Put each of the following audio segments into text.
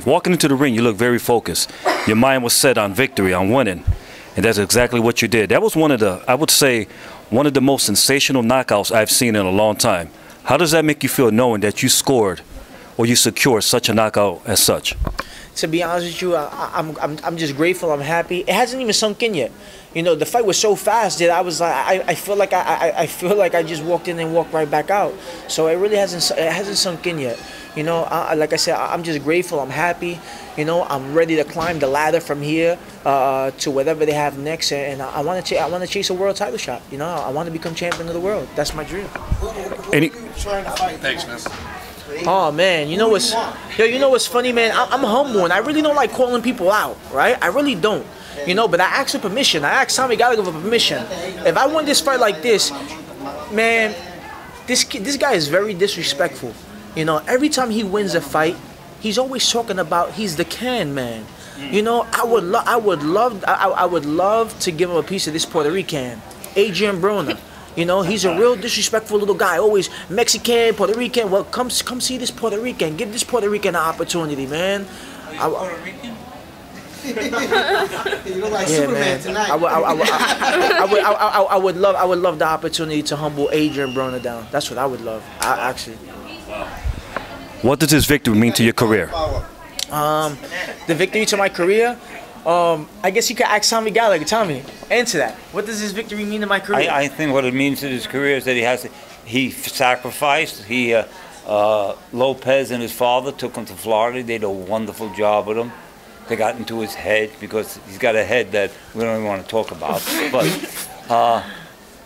Walking into the ring, you look very focused. Your mind was set on victory, on winning, and that's exactly what you did. That was one of the, I would say, one of the most sensational knockouts I've seen in a long time. How does that make you feel knowing that you scored or you secured such a knockout as such? To be honest with you, I'm just grateful. I'm happy. It hasn't even sunk in yet. You know, the fight was so fast that I was like, I feel like I just walked in and walked right back out. So it really hasn't sunk in yet. You know, like I said, I'm just grateful. I'm happy. You know, I'm ready to climb the ladder from here to whatever they have next, and I want to chase a world title shot. You know, I want to become champion of the world. That's my dream. Thanks, man. Oh man, you know what's funny, man? I'm humble and I really don't like calling people out, right? I really don't, you know. But I asked for permission. I asked Tommy Gallagher for permission. If I win this fight like this, man, this guy is very disrespectful. You know, every time he wins a fight, he's always talking about he's the can man. You know, I would love to give him a piece of this Puerto Rican, Adrian Broner. You know, he's a real disrespectful little guy. Always Mexican, Puerto Rican. Well, come see this Puerto Rican. Give this Puerto Rican an opportunity, man. Puerto Rican? You look like Superman tonight. I would love the opportunity to humble Adrian Broner down. That's what I would love. Actually. What does this victory mean to your career? The victory to my career. I guess you could ask Tommy Gallagher. Tommy, answer that. What does this victory mean to my career? I think what it means to his career is that he sacrificed. Lopez and his father took him to Florida. They did a wonderful job with him. They got into his head because he's got a head that we don't even want to talk about. But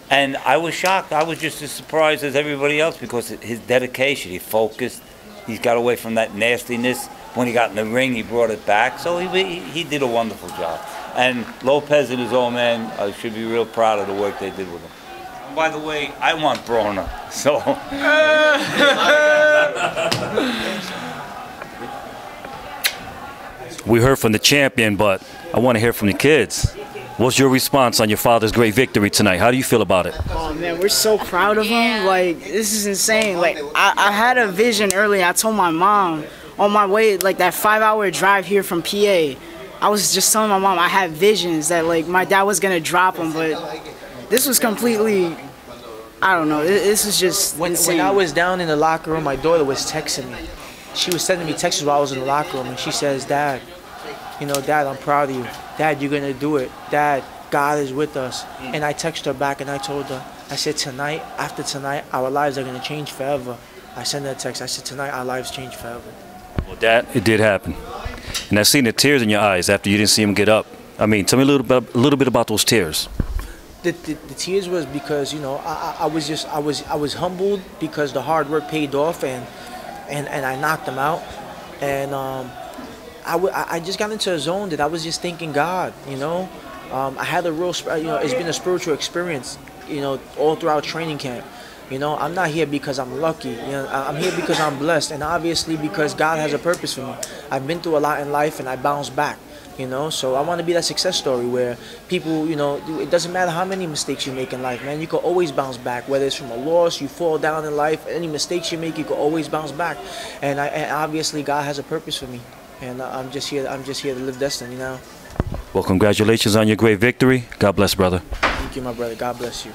and I was shocked. I was just as surprised as everybody else because his dedication. He focused. He's got away from that nastiness. When he got in the ring, he brought it back. So he did a wonderful job. And Lopez and his old man should be real proud of the work they did with him. And by the way, I want Broner. So. We heard from the champion, but I want to hear from the kids. What's your response on your father's great victory tonight? How do you feel about it? Oh man, we're so proud of him. Like, this is insane. Like, I had a vision earlier. I told my mom on my way, like that 5-hour drive here from PA, I was just telling my mom I had visions that like my dad was gonna drop him, but this was completely, I don't know. This is just insane. When I was down in the locker room, my daughter was texting me. She was sending me texts while I was in the locker room, and she says, "Dad, you know, Dad, I'm proud of you. Dad, you're gonna do it. Dad, God is with us." And I texted her back and I told her, I said, tonight, after tonight, our lives are gonna change forever. I sent her a text. I said, tonight, our lives change forever. Well, Dad, it did happen. And I seen the tears in your eyes after you didn't see him get up. I mean, tell me a little bit about those tears. The tears was because, you know, I was humbled because the hard work paid off and I knocked them out. And I just got into a zone that I was just thanking God, you know. I had a real, you know, it's been a spiritual experience, you know, all throughout training camp. You know, I'm not here because I'm lucky. You know, I'm here because I'm blessed, and obviously because God has a purpose for me. I've been through a lot in life, and I bounced back. You know, so I want to be that success story where people, you know, it doesn't matter how many mistakes you make in life, man. You can always bounce back. Whether it's from a loss, you fall down in life, any mistakes you make, you can always bounce back. And obviously God has a purpose for me, and I'm just here to live destiny now. Well, congratulations on your great victory. God bless, brother. Thank you, my brother. God bless you.